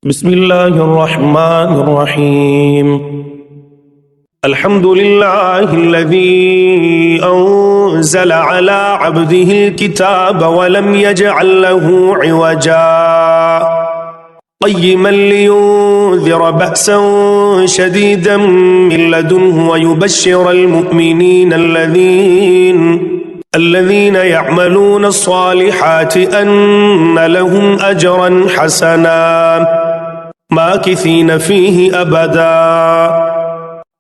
بسم الله الرحمن الرحيم. الحمد لله الذي أنزل على عبده الكتاب ولم يجعل له عوجا قيما لينذر بأسا شديدا من لدنه ويبشر المؤمنين الذين يعملون الصالحات أن لهم أجرا حسنا ماكثين فيه أبدا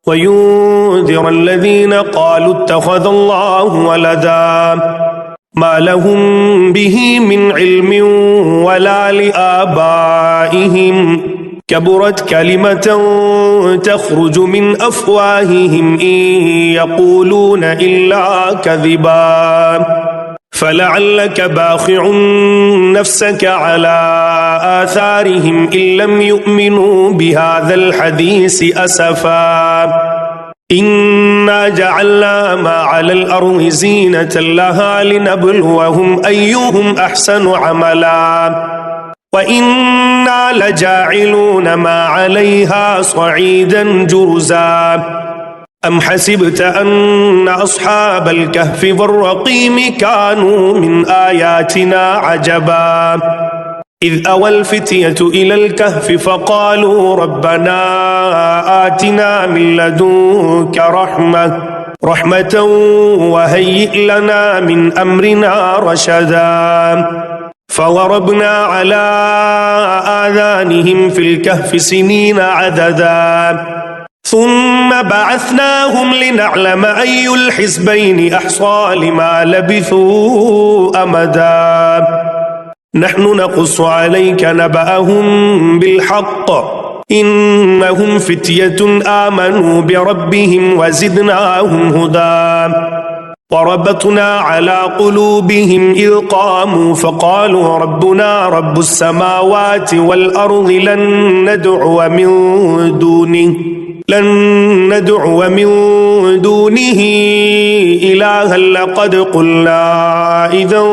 وينذر الذين قالوا اتخذ الله ولدا ما لهم به من علم ولا لآبائهم كبرت كلمة تخرج من أفواههم إن يقولون إلا كذبا فلعلك باخع نفسك على آثارهم إن لم يؤمنوا بهذا الحديث أسفا إنا جعلنا ما على الأرض زينة لها لنبلوهم أيهم أحسن عملا وإنا لجاعلون ما عليها صعيدا جرزا أم حسبت أن أصحاب الكهف والرقيم كانوا من آياتنا عجبا إذ أوى الفتية إلى الكهف فقالوا ربنا آتنا من لدنك رحمة وهيئ لنا من أمرنا رشدا فضربنا على آذانهم في الكهف سنين عددا ثم بعثناهم لنعلم أي الحزبين أحصى لما لبثوا أمدا نحن نقص عليك نبأهم بالحق إنهم فتية آمنوا بربهم وزدناهم هدى وربطنا على قلوبهم إذ قاموا فقالوا ربنا رب السماوات والأرض لن ندعو من دونه إلها لقد قلنا إذا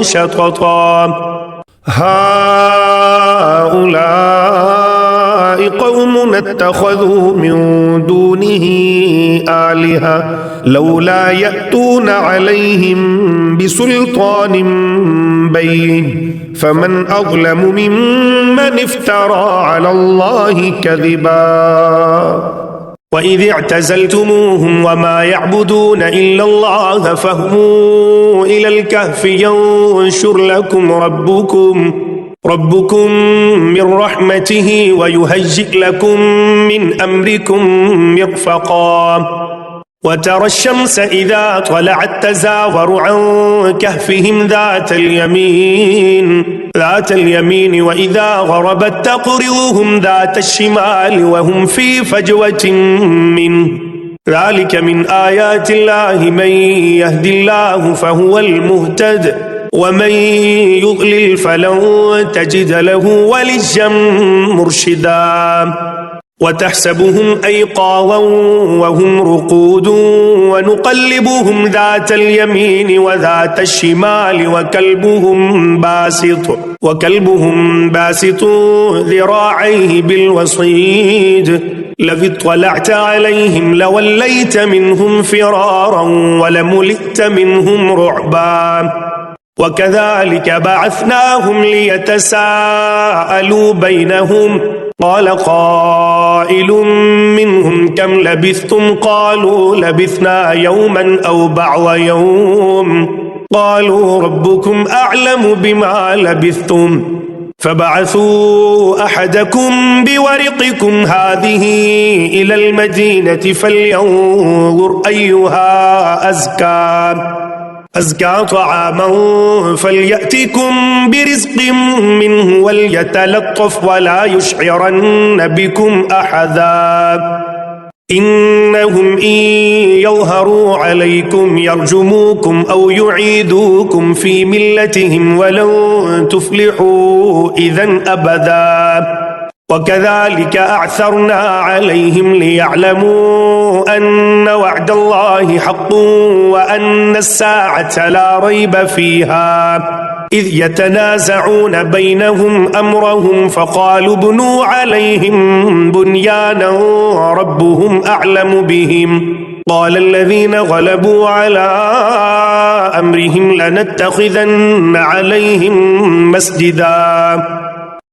شططا هؤلاء قوم اتخذوا من دونه آلهة لولا يأتون عليهم بسلطان بين فمن أظلم ممن افترى على الله كذبا وإذ اعتزلتموهم وما يعبدون إلا الله فاهووا إلى الكهف ينشر لكم ربكم من رحمته ويهيئ لكم من أمركم مرفقا وترى الشمس إذا طلعت تزاور عن كهفهم ذات اليمين وإذا غربت تقرضهم ذات الشمال وهم في فجوة منه ذلك من آيات الله من يهد الله فهو المهتد ومن يضلل فلن تجد له وليا مرشدا وتحسبهم أيقاظا وهم رقود ونقلبهم ذات اليمين وذات الشمال وكلبهم باسط ذراعيه بالوصيد لو اطلعت عليهم لوليت منهم فرارا ولملئت منهم رعبا وكذلك بعثناهم ليتساءلوا بينهم قال قائل منهم كم لبثتم قالوا لبثنا يوما أو بعض يوم قالوا ربكم أعلم بما لبثتم فبعثوا أحدكم بورقكم هذه إلى المدينة فلينظر أيها أزكى طعاما فليأتكم برزق منه وليتلطف ولا يشعرن بكم أحدا إنهم إن يظهروا عليكم يرجموكم أو يعيدوكم في ملتهم ولن تفلحوا إذا أبدا وكذلك أعثرنا عليهم ليعلموا أن وعد الله حق وأن الساعة لا ريب فيها إذ يتنازعون بينهم أمرهم فقالوا ابنوا عليهم بنيانا ربهم أعلم بهم قال الذين غلبوا على أمرهم لنتخذن عليهم مسجدا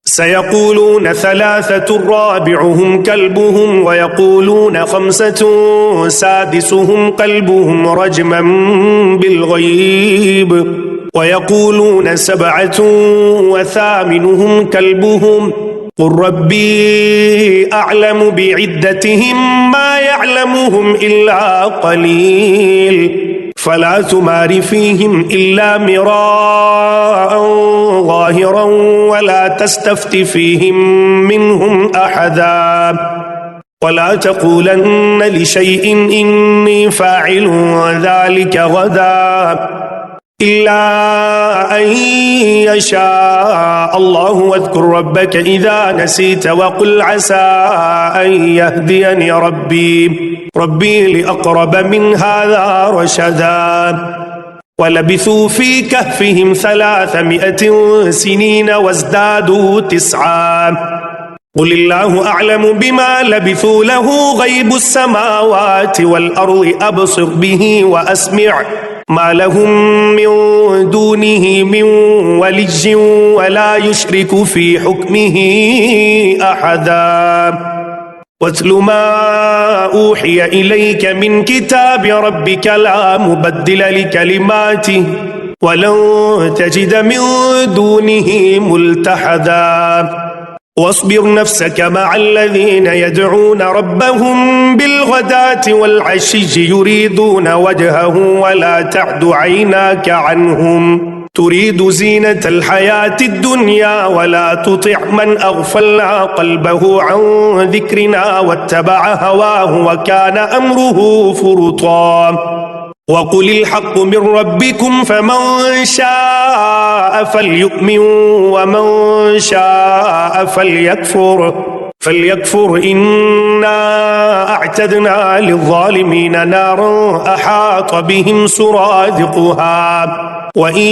سيقولون ثلاثة رابعهم كلبهم ويقولون خمسة سادسهم كلبهم رجما بالغيب ويقولون سبعة وثامنهم كلبهم قل ربي أعلم بعدتهم ما يعلمهم إلا قليل فلا تمار فيهم إلا مراء ظاهرا ولا تستفت فيهم منهم أحدا ولا تقولن لشيء إني فاعل ذلك غدا إلا أن يشاء الله واذكر ربك إذا نسيت وقل عسى أن يهديني ربي لأقرب من هذا رشدا ولبثوا في كهفهم 300 سنين وازدادوا 9 قل الله أعلم بما لبثوا له غيب السماوات والأرض أبصر به وأسمع ما لهم من دونه من ولي ولا يشرك في حكمه أحدا واتل ما أوحي إليك من كتاب ربك لا مبدل لكلماته ولن تجد من دونه ملتحدا واصبر نفسك مع الذين يدعون ربهم بالغداة والعشي يريدون وجهه ولا تعد عيناك عنهم تريد زينة الحياة الدنيا ولا تطع من أغفلنا قلبه عن ذكرنا واتبع هواه وكان أمره فرطا وقل الحق من ربكم فمن شاء فليؤمن ومن شاء فليكفر إنا أعتدنا للظالمين نارا أحاط بهم سرادقها وإن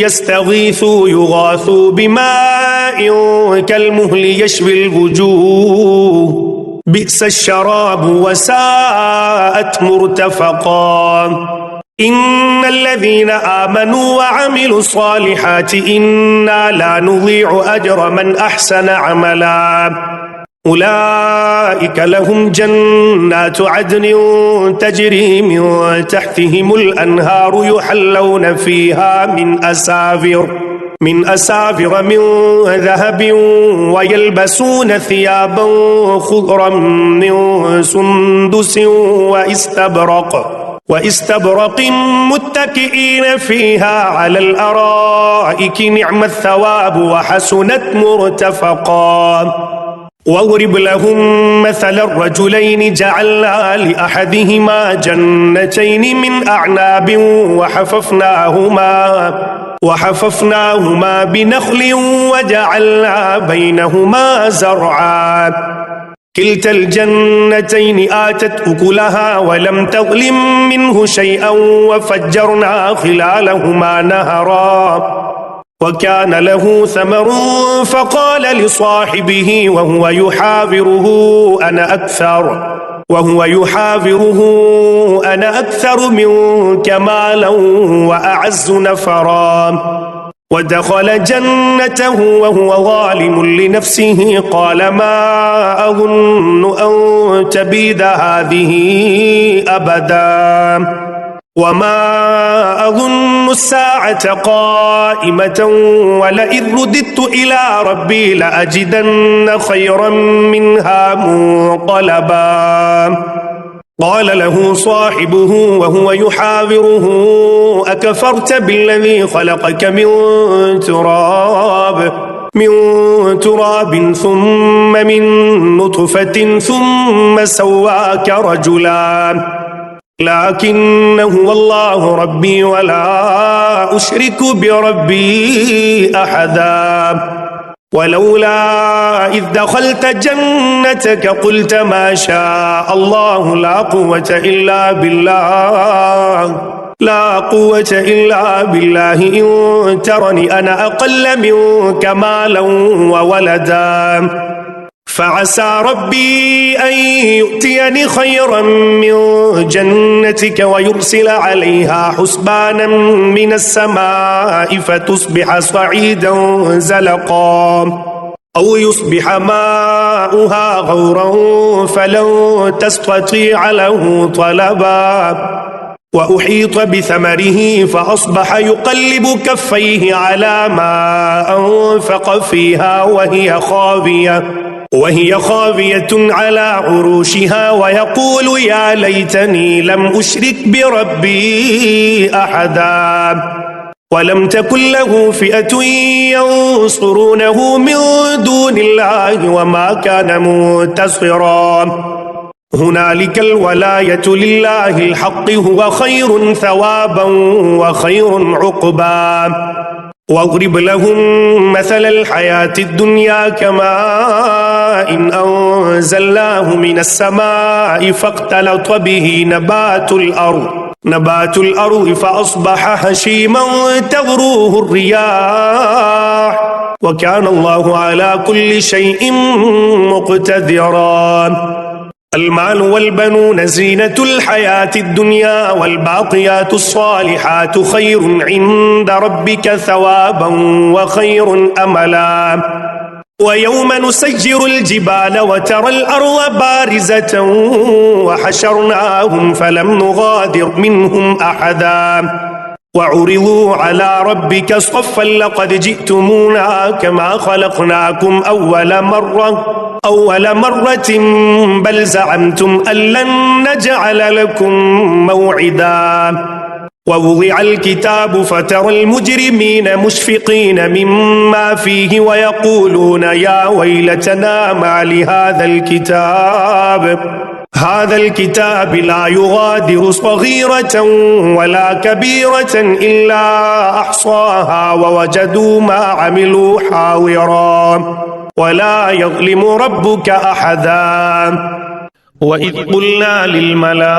يستغيثوا يغاثوا بماء كالمهل يشوي الوجوه بئس الشراب وساءت مرتفقا إن الذين آمنوا وعملوا الصالحات إنا لا نضيع أجر من أحسن عملا أولئك لهم جنات عدن تجري من تحتهم الأنهار يحلون فيها من أسافر من ذهب ويلبسون ثيابا خضرا من سندس وإستبرق متكئين فيها على الأرائك نعم الثواب وحسنت مرتفقا واضرب لهم مثل الرجلين جعلنا لأحدهما جنتين من أعناب وحففناهما بنخل وجعلنا بينهما زرعا كلتا الجنتين آتت أكلها ولم تظلم منه شيئا وفجرنا خلالهما نهرا وكان له ثمر فقال لصاحبه وهو يحاوره أنا أكثر منك مالا وأعز نفرا ودخل جنته وهو ظالم لنفسه قال ما أظن أن تبيد هذه أبدا وما أظن الساعة قائمة ولئن رددت إلى ربي لأجدن خيرا منها منقلبا قال له صاحبه وهو يحاوره أكفرت بالذي خلقك من تراب ثم من نطفة ثم سواك رجلا لكن هو الله ربي ولا أشرك بربي أحدا ولولا إذ دخلت جنتك قلت ما شاء الله لا قوة إلا بالله لا قوة إلا بالله إن ترني أنا أقل منك مالا وولدا فعسى ربي أن يؤتيني خيرا من جنتك ويرسل عليها حسبانا من السماء فتصبح صعيدا زلقا أو يصبح ماؤها غورا فلن تستطيع له طلبا وأحيط بثمره فأصبح يقلب كفيه على ما أنفق فيها وهي خاوية على عروشها ويقول يا ليتني لم أشرك بربي أحدا ولم تكن له فئة ينصرونه من دون الله وما كان منتصرا هنالك الولاية لله الحق هو خير ثوابا وخير عقبا واضرب لهم مثل الحياة الدنيا كماء إن أنزلناه من السماء فاختلط به نبات الأرض فأصبح هشيما تذروه الرياح وكان الله على كل شيء مقتدرا المال والبنون زينة الحياة الدنيا والباقيات الصالحات خير عند ربك ثوابا وخير أملا ويوم نسجر الجبال وترى الأرض بارزة وحشرناهم فلم نغادر منهم أحدا وعرضوا على ربك صفا لقد جئتمونا كما خلقناكم أول مرة بل زعمتم أن لن نجعل لكم موعدا ووضع الكتاب فترى المجرمين مشفقين مما فيه ويقولون يا ويلتنا ما لهذا الكتاب لا يغادر صغيرة ولا كبيرة إلا أحصاها ووجدوا ما عملوا حاضرا ولا يظلم ربك أحدا وإذ قلنا للملائكة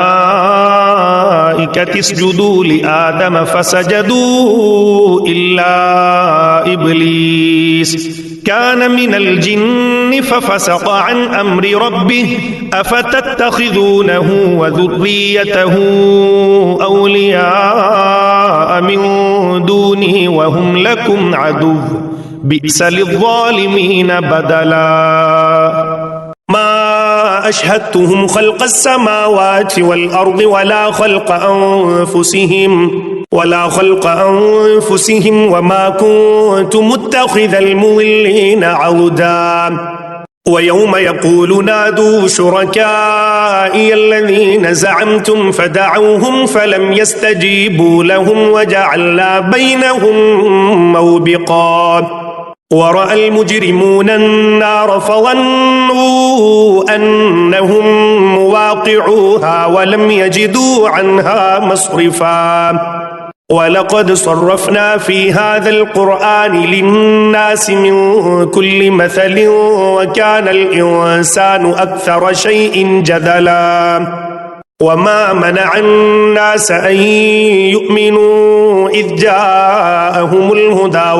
اسجدوا لآدم فسجدوا إلا إبليس كان من الجن ففسق عن أمر ربه أفتتخذونه وذريته أولياء من دوني وهم لكم عدو بئس للظالمين بدلا ما أشهدتهم خلق السماوات والأرض ولا خلق أنفسهم وما كنت متخذ المضلين عضدا ويوم يقول نادوا شركائي الذين زعمتم فدعوهم فلم يستجيبوا لهم وجعلنا بينهم موبقا ورأى المجرمون النار فظنوا أنهم مواقعوها ولم يجدوا عنها مصرفا ولقد صرفنا في هذا القرآن للناس من كل مثل وكان الإنسان أكثر شيء جدلا وما منع الناس أن يؤمنوا إذ جاءهم الهدى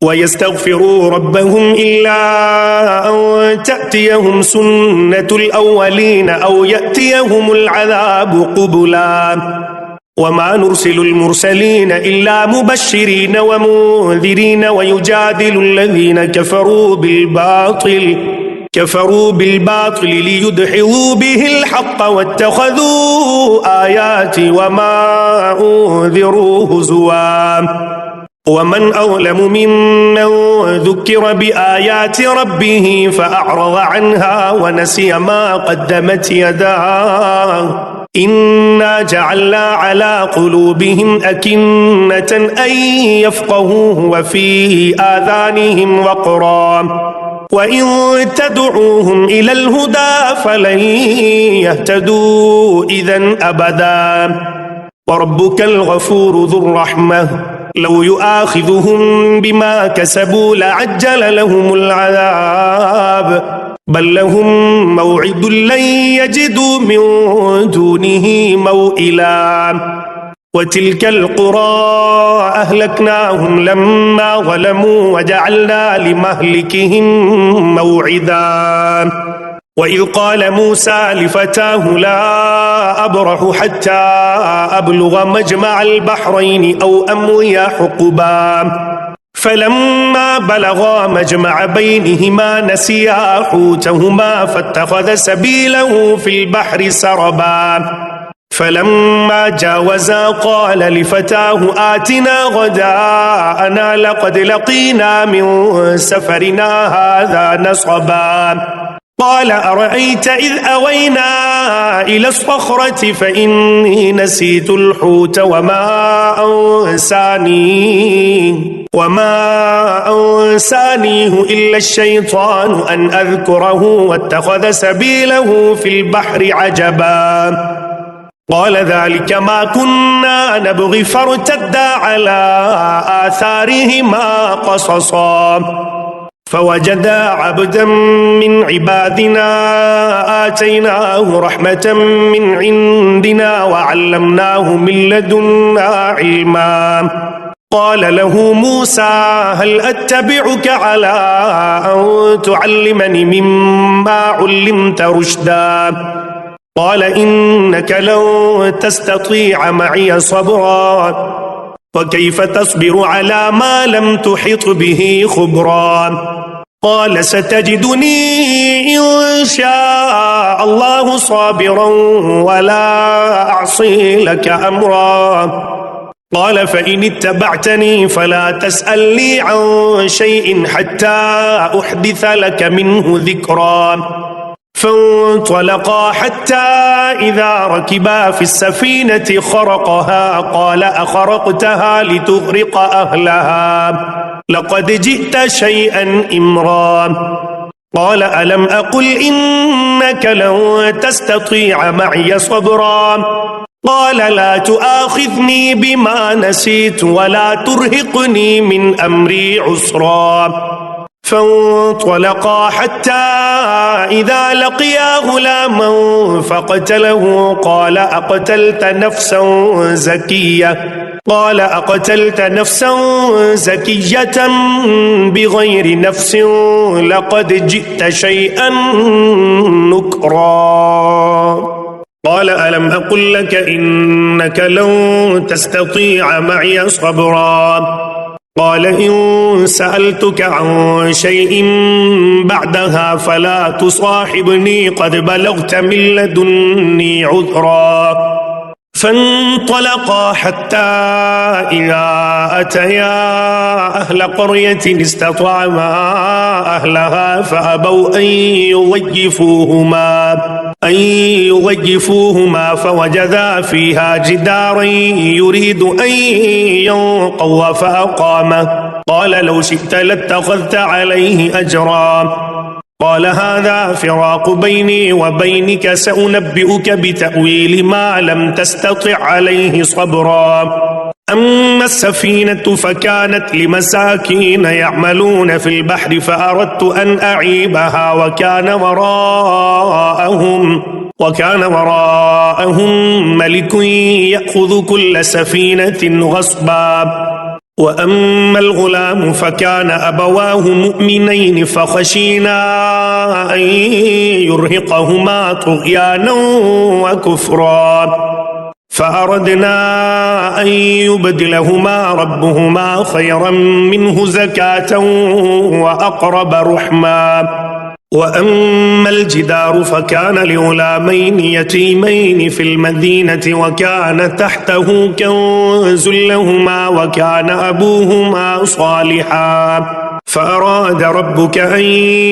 ويستغفروا ربهم إلا أن تأتيهم سنة الأولين أو يأتيهم العذاب قبلا وما نرسل المرسلين إلا مبشرين ومنذرين ويجادل الذين كفروا بالباطل ليدحضوا به الحق واتخذوا آياتي وما أنذروا هزوا ومن أظلم ممن ذكر بآيات ربه فأعرض عنها ونسي ما قدمت يداه إنا جعلنا على قلوبهم أكنة أن يفقهوه وفي آذانهم وقرا وإن تدعوهم إلى الهدى فلن يهتدوا إذا أبدا وربك الغفور ذو الرحمة لو يؤاخذهم بما كسبوا لعجل لهم العذاب بل لهم موعد لن يجدوا من دونه موئلا وتلك القرى أهلكناهم لما ظلموا وجعلنا لمهلكهم موعدا وإذ قال موسى لفتاه لا أبرح حتى أبلغ مجمع البحرين أو أمضي حقبا فلما بلغا مجمع بينهما نسيا حوتهما فاتخذ سبيله في البحر سربا فلما جاوزا قال لفتاه آتنا غداءنا لقد لقينا من سفرنا هذا نصبا قال أرأيت إذ أوينا إلى الصخرة فإني نسيت الحوت وما أنسانيه إلا الشيطان أن أذكره واتخذ سبيله في البحر عجبا قال ذلك ما كنا نبغي فارتدا على آثارهما قصصا فوجدا عبدا من عبادنا آتيناه رحمة من عندنا وعلمناه من لدنا علما قال له موسى هل أتبعك على أن تعلمني مما علمت رشدا قال إنك لن تستطيع معي صبرا وكيف تصبر على ما لم تحط به خبرا قال ستجدني إن شاء الله صابرا ولا أعصي لك أمرا قال فإن اتبعتني فلا تسألني عن شيء حتى أحدث لك منه ذكرا فانطلقا حتى إذا ركبا في السفينة خرقها قال أخرقتها لتغرق أهلها لقد جئت شيئا إمرا قال ألم أقل إنك لن تستطيع معي صبرا قال لا تؤاخذني بما نسيت ولا ترهقني من أمري عسرا فانطلقا حتى إذا لقيا غلاما فقتله قال أقتلت نفسا زكية بغير نفس لقد جئت شيئا نكرا قال ألم أقل لك إنك لن تستطيع معي صبرا قال إن سألتك عن شيء بعدها فلا تصاحبني قد بلغت من لدني عذرا فانطلقا حتى إذا أتيا أهل قرية استطعما أهلها فأبوا أن يضيفوهما فوجدا فيها جدارا يريد أن ينقض فأقامه قال لو شئت لاتخذت عليه أجرا قال هذا فراق بيني وبينك سأنبئك بتأويل ما لم تستطع عليه صبرا أما السفينة فكانت لمساكين يعملون في البحر فأردت أن أعيبها وكان وراءهم ملك يأخذ كل سفينة غصبا وأما الغلام فكان أبواه مؤمنين فخشينا أن يرهقهما طغيانا وكفرا فأردنا أن يبدلهما ربهما خيرا منه زكاة وأقرب رحما وأما الجدار فكان لغلامين يتيمين في المدينة وكان تحته كنز لهما وكان أبوهما صالحا فأراد ربك أن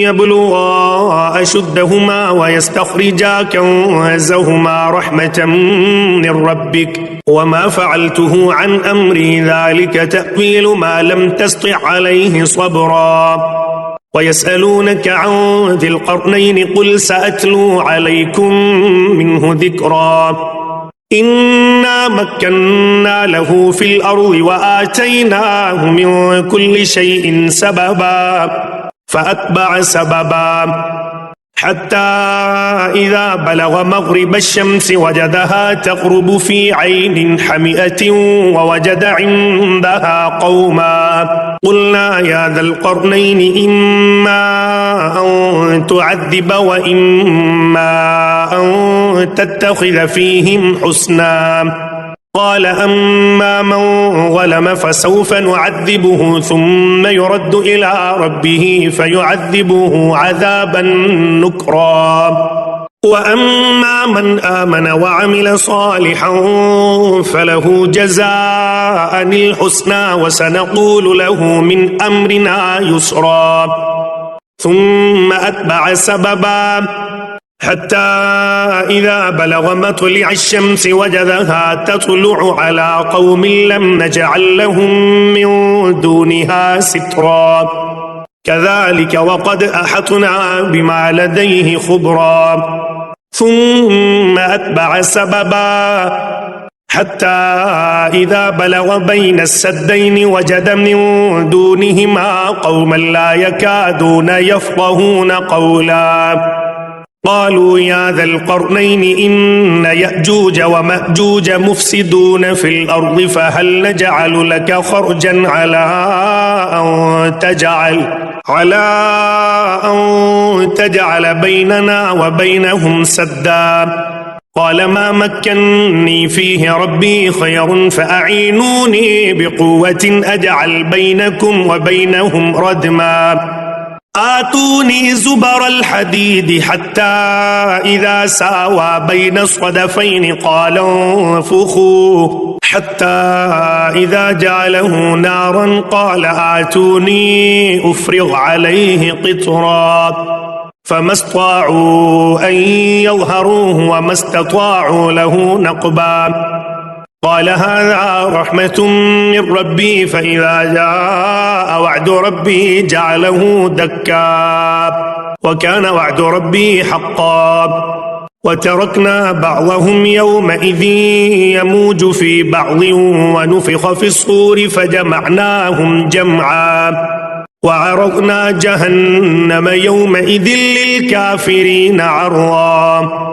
يبلغا أشدهما ويستخرجا كنزهما رحمة من ربك وما فعلته عن أمري ذلك تأويل ما لم تسطع عليه صبرا ويسألونك عن ذي القرنين قل سأتلو عليكم منه ذكرا إنا مكنا له في الأرض وآتيناه من كل شيء سببا فأتبع سببا حتى إذا بلغ مغرب الشمس وجدها تغرب في عين حمئة ووجد عندها قوما قلنا يا ذا القرنين إما أن تعذب وإما أن تتخذ فيهم حسنا قال أما من ظلم فسوف نعذبه ثم يرد إلى ربه فيعذبه عذابا نكرا وأما من آمن وعمل صالحا فله جزاء الحسنى وسنقول له من أمرنا يسرا ثم أتبع سببا حتى إذا بلغ مطلع الشمس وجدها تطلع على قوم لم نجعل لهم من دونها سترا كذلك وقد أحطنا بما لديه خبرا ثم أتبع سببا حتى إذا بلغ بين السدين وجد من دونهما قوما لا يكادون يفقهون قولا قالوا يا ذا القرنين إن يأجوج ومأجوج مفسدون في الأرض فهل نجعل لك خرجا على أن تجعل بيننا وبينهم سدا قال ما مكنني فيه ربي خير فأعينوني بقوة أجعل بينكم وبينهم ردما آتوني زبر الحديد حتى إذا ساوى بين الصدفين قال انفخوا حتى إذا جعله نارا قال آتوني أفرغ عليه قطرا فما استطاعوا أن يظهروه وما استطاعوا له نقبا قال هذا رحمة من ربي فإذا جاء وعد ربي جعله دكا وكان وعد ربي حقا وتركنا بعضهم يومئذ يموج في بعض ونفخ في الصور فجمعناهم جمعا وعرضنا جهنم يومئذ للكافرين عرضا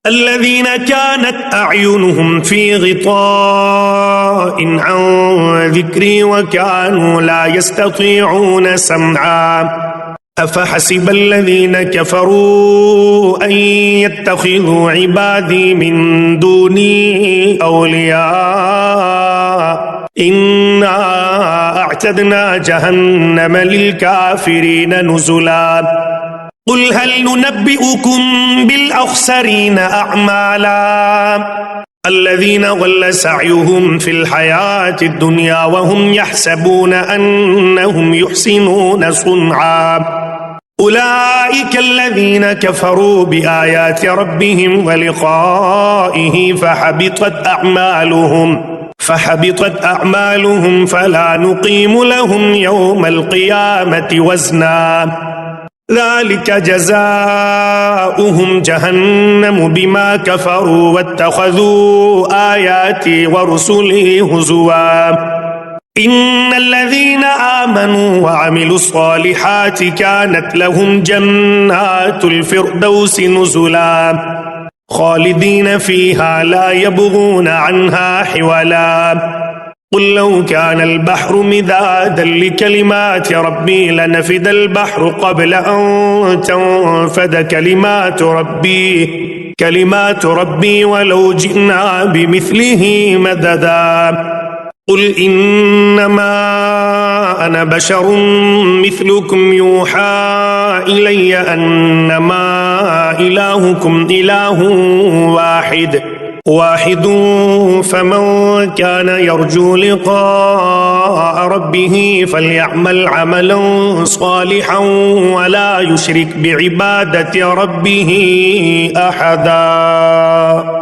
الذين كانت أعينهم في غطاء عن ذكري وكانوا لا يستطيعون سمعا أفحسب الذين كفروا أن يتخذوا عبادي من دوني أولياء إنا أعتدنا جهنم للكافرين نزلا قل هل ننبئكم بالأخسرين أعمالا الذين ضل سعيهم في الحياة الدنيا وهم يحسبون أنهم يحسنون صنعا أولئك الذين كفروا بآيات ربهم ولقائه فحبطت أعمالهم فلا نقيم لهم يوم القيامة وزنا ذلك جزاؤهم جهنم بما كفروا واتخذوا آياتي ورسلي هزوا إن الذين آمنوا وعملوا الصالحات كانت لهم جنات الفردوس نزلا خالدين فيها لا يبغون عنها حولا قل لو كان البحر مدادا لكلمات ربي لنفد البحر قبل أن تنفد كلمات ربي ولو جئنا بمثله مددا قل إنما أنا بشر مثلكم يوحى إلي أنما إلهكم إله واحد فمن كان يرجو لقاء ربه فليعمل عملا صالحا ولا يشرك بعبادة ربه أحدا.